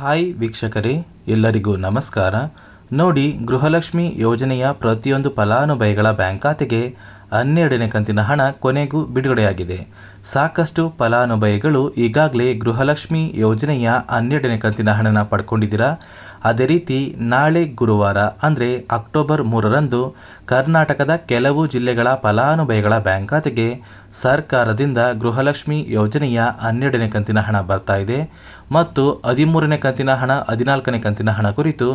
Hi ವೀಕ್ಷಕರೇ, ಎಲ್ಲರಿಗೂ ನಮಸ್ಕಾರ. ನೋಡಿ, ಗೃಹಲಕ್ಷ್ಮಿ ಯೋಜನೆಯ ಪ್ರತಿಯೊಂದು ಫಲಾನುಭವಿಗಳ ಬ್ಯಾಂಕ್ ಖಾತೆಗೆ 12ನೇ ಕಂತಿನ ಹಣ ಕೊನೆಗೂ ಬಿಡುಗಡೆಯಾಗಿದೆ. ಸಾಕಷ್ಟು ಫಲಾನುಭವಿಗಳು ಈಗಾಗಲೇ ಗೃಹಲಕ್ಷ್ಮಿ ಯೋಜನೆಯ 12ನೇ ಕಂತಿನ ಹಣನ ಪಡ್ಕೊಂಡಿದ್ದೀರಾ. ಅದೇ ರೀತಿ ನಾಳೆ ಗುರುವಾರ ಅಂದರೆ ಅಕ್ಟೋಬರ್ 3ರಂದು ಕರ್ನಾಟಕದ ಕೆಲವು ಜಿಲ್ಲೆಗಳ ಫಲಾನುಭವಿಗಳ ಬ್ಯಾಂಕ್ ಖಾತೆಗೆ ಸರ್ಕಾರದಿಂದ ಗೃಹಲಕ್ಷ್ಮಿ ಯೋಜನೆಯ 12ನೇ ಕಂತಿನ ಹಣ ಬರ್ತಾ ಇದೆ ಮತ್ತು 13ನೇ ಕಂತಿನ ಹಣ, 14ನೇ ಕಂತಿನ ಹಣ ಕುರಿತು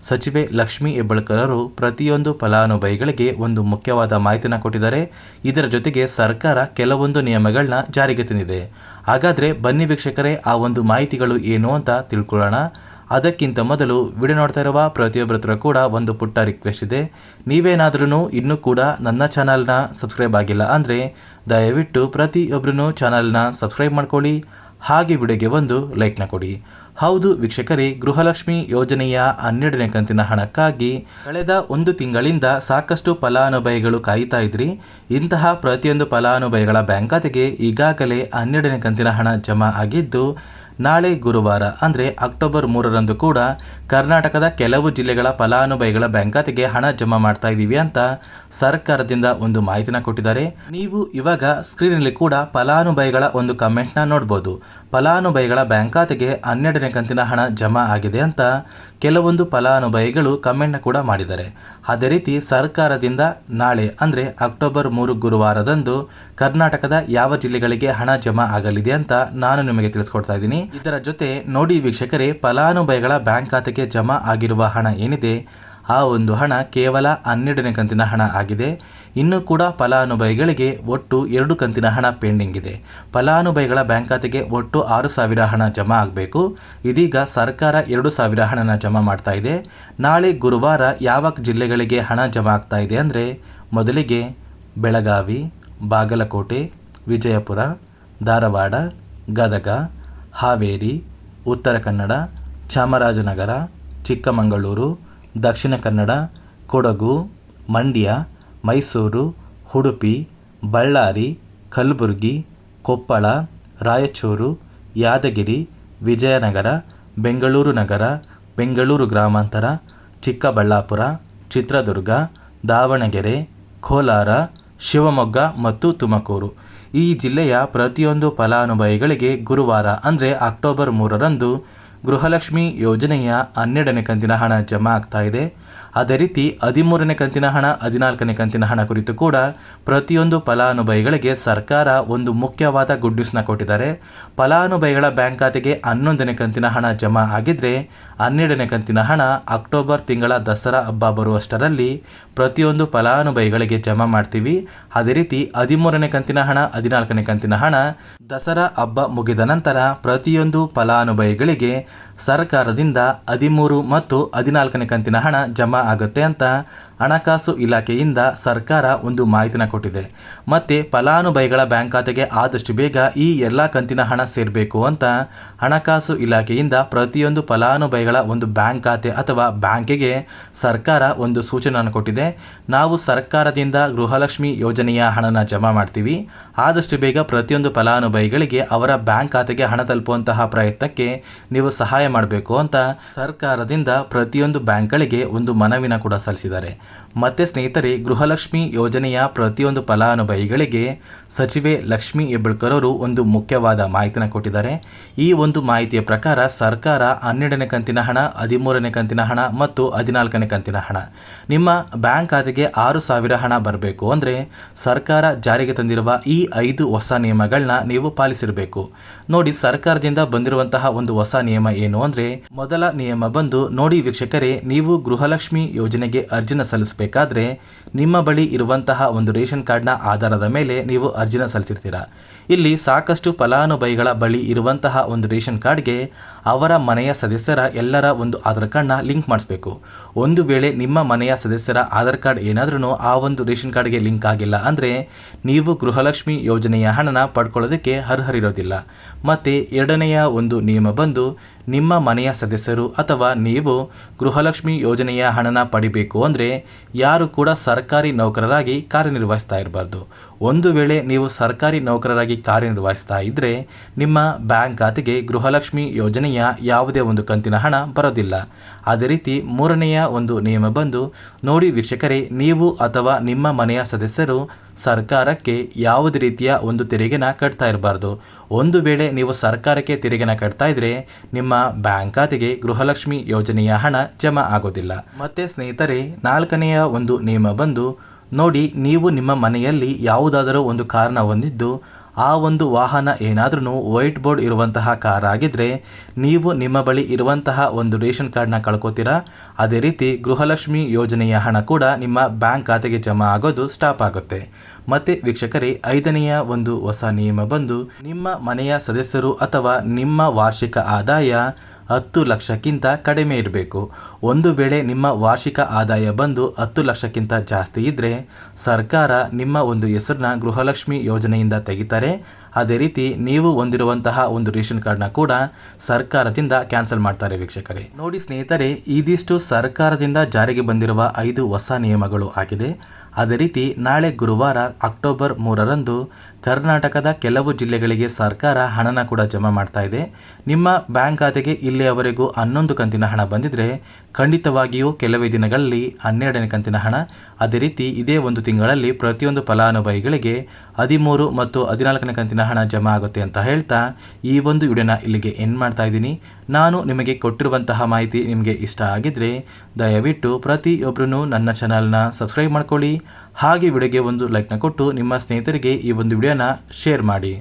ಸಚಿವೆ ಲಕ್ಷ್ಮೀ ಹೆಬ್ಬಾಳ್ಕರ್ ಅವರು ಪ್ರತಿಯೊಂದು ಫಲಾನುಭವಿಗಳಿಗೆ ಒಂದು ಮುಖ್ಯವಾದ ಮಾಹಿತಿಯನ್ನು ಕೊಟ್ಟಿದ್ದಾರೆ. ಇದರ ಜೊತೆಗೆ ಸರ್ಕಾರ ಕೆಲವೊಂದು ನಿಯಮಗಳನ್ನ ಜಾರಿಗೆ ತಂದಿದೆ. ಹಾಗಾದರೆ ಬನ್ನಿ ವೀಕ್ಷಕರೇ, ಆ ಒಂದು ಮಾಹಿತಿಗಳು ಏನು ಅಂತ ತಿಳ್ಕೊಳ್ಳೋಣ. ಅದಕ್ಕಿಂತ ಮೊದಲು ವಿಡಿಯೋ ನೋಡ್ತಾ ಇರುವ ಪ್ರತಿಯೊಬ್ಬರ ಹತ್ರ ಕೂಡ ಒಂದು ಪುಟ್ಟ ರಿಕ್ವೆಸ್ಟ್ ಇದೆ. ನೀವೇನಾದ್ರೂ ಇನ್ನೂ ಕೂಡ ನನ್ನ ಚಾನಲ್ನ ಸಬ್ಸ್ಕ್ರೈಬ್ ಆಗಿಲ್ಲ ಅಂದರೆ ದಯವಿಟ್ಟು ಪ್ರತಿಯೊಬ್ಬರೂ ಚಾನಲ್ನ ಸಬ್ಸ್ಕ್ರೈಬ್ ಮಾಡ್ಕೊಳ್ಳಿ, ಹಾಗೆ ವಿಡಿಯೋಗೆ ಒಂದು ಲೈಕ್ನ ಕೊಡಿ. ಹೌದು ವೀಕ್ಷಕರೇ, ಗೃಹಲಕ್ಷ್ಮಿ ಯೋಜನೆಯ 12ನೇ ಕಂತಿನ ಹಣಕ್ಕಾಗಿ ಕಳೆದ ಒಂದು ತಿಂಗಳಿಂದ ಸಾಕಷ್ಟು ಫಲಾನುಭವಿಗಳು ಕಾಯ್ತಾ ಇದ್ರಿ. ಇಂತಹ ಪ್ರತಿಯೊಂದು ಫಲಾನುಭವಿಗಳ ಬ್ಯಾಂಕ್ ಖಾತೆಗೆ ಈಗಾಗಲೇ 12ನೇ ಕಂತಿನ ಹಣ ಜಮಾ ಆಗಿದ್ದು, ನಾಳೆ ಗುರುವಾರ ಅಂದರೆ ಅಕ್ಟೋಬರ್ 3ರಂದು ಕೂಡ ಕರ್ನಾಟಕದ ಕೆಲವು ಜಿಲ್ಲೆಗಳ ಫಲಾನುಭವಿಗಳ ಬ್ಯಾಂಕ್ ಖಾತೆಗೆ ಹಣ ಜಮಾ ಮಾಡ್ತಾ ಇದ್ದೀವಿ ಅಂತ ಸರ್ಕಾರದಿಂದ ಒಂದು ಮಾಹಿತಿನ ಕೊಟ್ಟಿದ್ದಾರೆ. ನೀವು ಇವಾಗ ಸ್ಕ್ರೀನಲ್ಲಿ ಕೂಡ ಫಲಾನುಭವಿಗಳ ಒಂದು ಕಮೆಂಟ್ನ ನೋಡ್ಬೋದು. ಫಲಾನುಭವಿಗಳ ಬ್ಯಾಂಕ್ ಖಾತೆಗೆ 12ನೇ ಕಂತಿನ ಹಣ ಜಮಾ ಆಗಿದೆ ಅಂತ ಕೆಲವೊಂದು ಫಲಾನುಭವಿಗಳು ಕಮೆಂಟ್ನ ಕೂಡ ಮಾಡಿದ್ದಾರೆ. ಅದೇ ರೀತಿ ಸರ್ಕಾರದಿಂದ ನಾಳೆ ಅಂದರೆ ಅಕ್ಟೋಬರ್ 3 ಗುರುವಾರದಂದು ಕರ್ನಾಟಕದ ಯಾವ ಜಿಲ್ಲೆಗಳಿಗೆ ಹಣ ಜಮಾ ಆಗಲಿದೆ ಅಂತ ನಾನು ನಿಮಗೆ ತಿಳಿಸ್ಕೊಡ್ತಾ ಇದ್ದೀನಿ. ಇದರ ಜೊತೆ ನೋಡಿ ವೀಕ್ಷಕರೇ, ಫಲಾನುಭವಿಗಳ ಬ್ಯಾಂಕ್ ಖಾತೆಗೆ ಜಮಾ ಆಗಿರುವ ಹಣ ಏನಿದೆ ಆ ಒಂದು ಹಣ ಕೇವಲ 12ನೇ ಕಂತಿನ ಹಣ ಆಗಿದೆ. ಇನ್ನೂ ಕೂಡ ಫಲಾನುಭವಿಗಳಿಗೆ ಒಟ್ಟು 2 ಕಂತಿನ ಹಣ ಪೆಂಡಿಂಗ್ ಇದೆ. ಫಲಾನುಭವಿಗಳ ಬ್ಯಾಂಕ್ ಖಾತೆಗೆ ಒಟ್ಟು 6,000 ಹಣ ಜಮಾ ಆಗಬೇಕು. ಇದೀಗ ಸರ್ಕಾರ 2,000 ಹಣನ ಜಮಾ ಮಾಡ್ತಾ ಇದೆ. ನಾಳೆ ಗುರುವಾರ ಯಾವ ಜಿಲ್ಲೆಗಳಿಗೆ ಹಣ ಜಮಾ ಆಗ್ತಾ ಇದೆ ಅಂದರೆ ಮೊದಲಿಗೆ ಬೆಳಗಾವಿ, ಬಾಗಲಕೋಟೆ, ವಿಜಯಪುರ, ಧಾರವಾಡ, ಗದಗ, ಹಾವೇರಿ, ಉತ್ತರ ಕನ್ನಡ, ಚಾಮರಾಜನಗರ, ಚಿಕ್ಕಮಗಳೂರು, ದಕ್ಷಿಣ ಕನ್ನಡ, ಕೊಡಗು, ಮಂಡ್ಯ, ಮೈಸೂರು, ಉಡುಪಿ, ಬಳ್ಳಾರಿ, ಕಲಬುರಗಿ, ಕೊಪ್ಪಳ, ರಾಯಚೂರು, ಯಾದಗಿರಿ, ವಿಜಯನಗರ, ಬೆಂಗಳೂರು ನಗರ, ಬೆಂಗಳೂರು ಗ್ರಾಮಾಂತರ, ಚಿಕ್ಕಬಳ್ಳಾಪುರ, ಚಿತ್ರದುರ್ಗ, ದಾವಣಗೆರೆ, ಕೋಲಾರ, ಶಿವಮೊಗ್ಗ ಮತ್ತು ತುಮಕೂರು. ಈ ಜಿಲ್ಲೆಯ ಪ್ರತಿಯೊಂದು ಫಲಾನುಭವಿಗಳಿಗೆ ಗುರುವಾರ ಅಂದರೆ ಅಕ್ಟೋಬರ್ 3ರಂದು ಗೃಹಲಕ್ಷ್ಮಿ ಯೋಜನೆಯ 12ನೇ ಕಂತಿನ ಹಣ ಜಮಾ ಆಗ್ತಾ ಇದೆ. ಅದೇ ರೀತಿ 13ನೇ ಕಂತಿನ ಹಣ, 14ನೇ ಕಂತಿನ ಹಣ ಕುರಿತು ಕೂಡ ಪ್ರತಿಯೊಂದು ಫಲಾನುಭವಿಗಳಿಗೆ ಸರ್ಕಾರ ಒಂದು ಮುಖ್ಯವಾದ ಗುಡ್ ನ್ಯೂಸ್ನ ಕೊಟ್ಟಿದ್ದಾರೆ. ಫಲಾನುಭವಿಗಳ ಬ್ಯಾಂಕ್ ಖಾತೆಗೆ 11ನೇ ಕಂತಿನ ಹಣ ಜಮಾ ಆಗಿದ್ದರೆ 12ನೇ ಕಂತಿನ ಹಣ ಅಕ್ಟೋಬರ್ ತಿಂಗಳ ದಸರಾ ಹಬ್ಬ ಬರುವಷ್ಟರಲ್ಲಿ ಪ್ರತಿಯೊಂದು ಫಲಾನುಭವಿಗಳಿಗೆ ಜಮಾ ಮಾಡ್ತೀವಿ. ಅದೇ ರೀತಿ 13ನೇ ಕಂತಿನ ಹಣ, 14ನೇ ಕಂತಿನ ಹಣ ದಸರಾ ಹಬ್ಬ ಮುಗಿದ ನಂತರ ಪ್ರತಿಯೊಂದು ಫಲಾನುಭವಿಗಳಿಗೆ ಸರ್ಕಾರದಿಂದ 13 ಮತ್ತು 14ನೇ ಕಂತಿನ ಹಣ ಜಮಾ ಆಗುತ್ತೆ ಅಂತ ಹಣಕಾಸು ಇಲಾಖೆಯಿಂದ ಸರ್ಕಾರ ಒಂದು ಮಾಹಿತಿನ ಕೊಟ್ಟಿದೆ. ಮತ್ತು ಫಲಾನುಭವಿಗಳ ಬ್ಯಾಂಕ್ ಖಾತೆಗೆ ಆದಷ್ಟು ಬೇಗ ಈ ಎಲ್ಲ ಕಂತಿನ ಹಣ ಸೇರಬೇಕು ಅಂತ ಹಣಕಾಸು ಇಲಾಖೆಯಿಂದ ಪ್ರತಿಯೊಂದು ಫಲಾನುಭವಿಗಳ ಒಂದು ಬ್ಯಾಂಕ್ ಖಾತೆ ಅಥವಾ ಬ್ಯಾಂಕಿಗೆ ಸರ್ಕಾರ ಒಂದು ಸೂಚನೆಯನ್ನು ಕೊಟ್ಟಿದೆ. ನಾವು ಸರ್ಕಾರದಿಂದ ಗೃಹಲಕ್ಷ್ಮಿ ಯೋಜನೆಯ ಹಣನ ಜಮಾ ಮಾಡ್ತೀವಿ, ಆದಷ್ಟು ಬೇಗ ಪ್ರತಿಯೊಂದು ಫಲಾನುಭವಿಗಳಿಗೆ ಅವರ ಬ್ಯಾಂಕ್ ಖಾತೆಗೆ ಹಣ ತಲುಪುವಂತಹ ಪ್ರಯತ್ನಕ್ಕೆ ನೀವು ಸಹಾಯ ಮಾಡಬೇಕು ಅಂತ ಸರ್ಕಾರದಿಂದ ಪ್ರತಿಯೊಂದು ಬ್ಯಾಂಕ್ಗಳಿಗೆ ಒಂದು ಮನವಿನ ಕೂಡ ಸಲ್ಲಿಸಿದ್ದಾರೆ. ಮತ್ತೆ ಸ್ನೇಹಿತರೆ, ಗೃಹಲಕ್ಷ್ಮಿ ಯೋಜನೆಯ ಪ್ರತಿಯೊಂದು ಫಲಾನುಭವಿಗಳಿಗೆ ಸಚಿವೆ ಲಕ್ಷ್ಮೀ ಹೆಬ್ಬಾಳ್ಕರ್ ಅವರು ಒಂದು ಮುಖ್ಯವಾದ ಮಾಹಿತಿನ ಕೊಟ್ಟಿದ್ದಾರೆ. ಈ ಒಂದು ಮಾಹಿತಿಯ ಪ್ರಕಾರ ಸರ್ಕಾರ 12ನೇ ಕಂತಿನ ಹಣ, 13ನೇ ಕಂತಿನ ಹಣ ಮತ್ತು 14ನೇ ಕಂತಿನ ಹಣ ನಿಮ್ಮ ಬ್ಯಾಂಕ್ ಖಾತೆಗೆ 6,000 ಹಣ ಬರಬೇಕು ಅಂದರೆ ಸರ್ಕಾರ ಜಾರಿಗೆ ತಂದಿರುವ ಈ 5 ಹೊಸ ನಿಯಮಗಳನ್ನ ನೀವು ಪಾಲಿಸಿರಬೇಕು. ನೋಡಿ, ಸರ್ಕಾರದಿಂದ ಬಂದಿರುವಂತಹ ಒಂದು ಹೊಸ ನಿಯಮ ಏನು ಅಂದರೆ ಮೊದಲ ನಿಯಮ ಬಂದು ನೋಡಿ ವೀಕ್ಷಕರೇ, ನೀವು ಗೃಹಲಕ್ಷ್ಮಿ ಯೋಜನೆಗೆ ಅರ್ಜಿನ ಸಲ್ಲಿಸಬೇಕಾದ್ರೆ ನಿಮ್ಮ ಬಳಿ ಇರುವಂತಹ ಒಂದು ರೇಷನ್ ಕಾರ್ಡ್ನ ಆಧಾರದ ಮೇಲೆ ನೀವು ಅರ್ಜಿನ ಸಲ್ಲಿಸಿರ್ತೀರಾ. ಇಲ್ಲಿ ಸಾಕಷ್ಟು ಫಲಾನುಭವಿಗಳ ಬಳಿ ಇರುವಂತಹ ಒಂದು ರೇಷನ್ ಕಾರ್ಡ್ಗೆ ಅವರ ಮನೆಯ ಸದಸ್ಯರ ಎಲ್ಲರ ಒಂದು ಆಧಾರ್ ಕಾರ್ಡ್ನ ಲಿಂಕ್ ಮಾಡಿಸ್ಬೇಕು. ಒಂದು ವೇಳೆ ನಿಮ್ಮ ಮನೆಯ ಸದಸ್ಯರ ಆಧಾರ್ ಕಾರ್ಡ್ ಏನಾದ್ರೂ ಆ ಒಂದು ರೇಷನ್ ಕಾರ್ಡ್ಗೆ ಲಿಂಕ್ ಆಗಿಲ್ಲ ಅಂದರೆ ನೀವು ಗೃಹಲಕ್ಷ್ಮಿ ಯೋಜನೆಯ ಹಣನ ಪಡ್ಕೊಳ್ಳೋದಕ್ಕೆ ಅರ್ಹರಿರೋದಿಲ್ಲ. ಮತ್ತು ಎರಡನೆಯ ಒಂದು ನಿಯಮ ಬಂದು ನಿಮ್ಮ ಮನೆಯ ಸದಸ್ಯರು ಅಥವಾ ನೀವು ಗೃಹಲಕ್ಷ್ಮಿ ಯೋಜನೆಯ ಹಣನ ಪಡಿಬೇಕು ಅಂದರೆ ಯಾರು ಕೂಡ ಸರ್ಕಾರಿ ನೌಕರರಾಗಿ ಕಾರ್ಯನಿರ್ವಹಿಸ್ತಾ ಇರಬಾರ್ದು. ಒಂದು ವೇಳೆ ನೀವು ಸರ್ಕಾರಿ ನೌಕರರಾಗಿ ಕಾರ್ಯನಿರ್ವಹಿಸ್ತಾ ಇದ್ದರೆ ನಿಮ್ಮ ಬ್ಯಾಂಕ್ ಖಾತೆಗೆ ಗೃಹಲಕ್ಷ್ಮಿ ಯೋಜನೆಯ ಯೋಜನೆಯ ಯಾವುದೇ ಒಂದು ಕಂತಿನ ಹಣ ಬರೋದಿಲ್ಲ. ಅದೇ ರೀತಿ ಮೂರನೆಯ ಒಂದು ನಿಯಮ ಬಂದು ನೋಡಿ ವೀಕ್ಷಕರೇ, ನೀವು ಅಥವಾ ನಿಮ್ಮ ಮನೆಯ ಸದಸ್ಯರು ಸರ್ಕಾರಕ್ಕೆ ಯಾವುದೇ ರೀತಿಯ ಒಂದು ತೆರಿಗೆನ ಕಟ್ತಾ ಇರಬಾರ್ದು. ಒಂದು ವೇಳೆ ನೀವು ಸರ್ಕಾರಕ್ಕೆ ತೆರಿಗೆನ ಕಟ್ತಾ ಇದ್ರೆ ನಿಮ್ಮ ಬ್ಯಾಂಕ್ ಖಾತೆಗೆ ಗೃಹಲಕ್ಷ್ಮಿ ಯೋಜನೆಯ ಹಣ ಜಮಾ ಆಗೋದಿಲ್ಲ. ಮತ್ತೆ ಸ್ನೇಹಿತರೆ, ನಾಲ್ಕನೆಯ ಒಂದು ನಿಯಮ ಬಂದು ನೋಡಿ, ನೀವು ನಿಮ್ಮ ಮನೆಯಲ್ಲಿ ಯಾವುದಾದರೂ ಒಂದು ಕಾರನ್ನ ಹೊಂದಿದ್ದು ಆ ಒಂದು ವಾಹನ ಏನಾದ್ರೂ ವೈಟ್ ಬೋರ್ಡ್ ಇರುವಂತಹ ಕಾರ್ ಆಗಿದ್ರೆ ನೀವು ನಿಮ್ಮ ಬಳಿ ಇರುವಂತಹ ಒಂದು ರೇಷನ್ ಕಾರ್ಡ್ನ ಕಳ್ಕೊತೀರಾ. ಅದೇ ರೀತಿ ಗೃಹಲಕ್ಷ್ಮಿ ಯೋಜನೆಯ ಹಣ ಕೂಡ ನಿಮ್ಮ ಬ್ಯಾಂಕ್ ಖಾತೆಗೆ ಜಮಾ ಆಗೋದು ಸ್ಟಾಪ್ ಆಗುತ್ತೆ. ಮತ್ತೆ ವೀಕ್ಷಕರೇ, ಐದನೆಯ ಒಂದು ಹೊಸ ನಿಯಮ ಬಂದು ನಿಮ್ಮ ಮನೆಯ ಸದಸ್ಯರು ಅಥವಾ ನಿಮ್ಮ ವಾರ್ಷಿಕ ಆದಾಯ 10 ಲಕ್ಷಕ್ಕಿಂತ ಕಡಿಮೆ ಇರಬೇಕು. ಒಂದು ವೇಳೆ ನಿಮ್ಮ ವಾರ್ಷಿಕ ಆದಾಯ ಬಂದು 10 ಲಕ್ಷಕ್ಕಿಂತ ಜಾಸ್ತಿ ಇದ್ದರೆ ಸರ್ಕಾರ ನಿಮ್ಮ ಒಂದು ಹೆಸರನ್ನ ಗೃಹಲಕ್ಷ್ಮಿ ಯೋಜನೆಯಿಂದ ತೆಗಿತಾರೆ. ಅದೇ ರೀತಿ ನೀವು ಹೊಂದಿರುವಂತಹ ಒಂದು ರೇಷನ್ ಕಾರ್ಡ್ನ ಕೂಡ ಸರ್ಕಾರದಿಂದ ಕ್ಯಾನ್ಸಲ್ ಮಾಡ್ತಾರೆ. ವೀಕ್ಷಕರೇ ನೋಡಿ ಸ್ನೇಹಿತರೆ, ಇದಿಷ್ಟು ಸರ್ಕಾರದಿಂದ ಜಾರಿಗೆ ಬಂದಿರುವ 5 ಹೊಸ ನಿಯಮಗಳು ಆಗಿದೆ. ಅದೇ ರೀತಿ ನಾಳೆ ಗುರುವಾರ ಅಕ್ಟೋಬರ್ 3ರಂದು ಕರ್ನಾಟಕದ ಕೆಲವು ಜಿಲ್ಲೆಗಳಿಗೆ ಸರ್ಕಾರ ಹಣನ ಕೂಡ ಜಮಾ ಮಾಡ್ತಾ ಇದೆ. ನಿಮ್ಮ ಬ್ಯಾಂಕ್ ಖಾತೆಗೆ ಇಲ್ಲಿಯವರೆಗೂ 11 ಕಂತಿನ ಹಣ ಬಂದಿದ್ರೆ ಖಂಡಿತವಾಗಿಯೂ ಕೆಲವೇ ದಿನಗಳಲ್ಲಿ 12ನೇ ಕಂತಿನ ಹಣ, ಅದೇ ರೀತಿ ಇದೇ ಒಂದು ತಿಂಗಳಲ್ಲಿ ಪ್ರತಿಯೊಂದು ಫಲಾನುಭವಿಗಳಿಗೆ 13 ಮತ್ತು 14ನೇ ಕಂತಿನ ಹಣ ಜಮಾ ಆಗುತ್ತೆ ಅಂತ ಹೇಳ್ತಾ ಈ ಒಂದು ವಿಡಿಯೋನ ಇಲ್ಲಿಗೆ ಎಂಡ್ ಮಾಡ್ತಾ ಇದ್ದೀನಿ. ನಾನು ನಿಮಗೆ ಕೊಟ್ಟಿರುವಂತಹ ಮಾಹಿತಿ ನಿಮಗೆ ಇಷ್ಟ ಆಗಿದ್ರೆ ದಯವಿಟ್ಟು ಪ್ರತಿಯೊಬ್ಬರೂ ನನ್ನ ಚಾನಲ್ನ ಸಬ್ಸ್ಕ್ರೈಬ್ ಮಾಡ್ಕೊಳ್ಳಿ. ಹಾಗೆ ವಿಡಿಯೋಗೆ ಒಂದು ಲೈಕ್ನ ಕೊಟ್ಟು ನಿಮ್ಮ ಸ್ನೇಹಿತರಿಗೆ ಈ ಒಂದು ವಿಡಿಯೋನ ಶೇರ್ ಮಾಡಿ.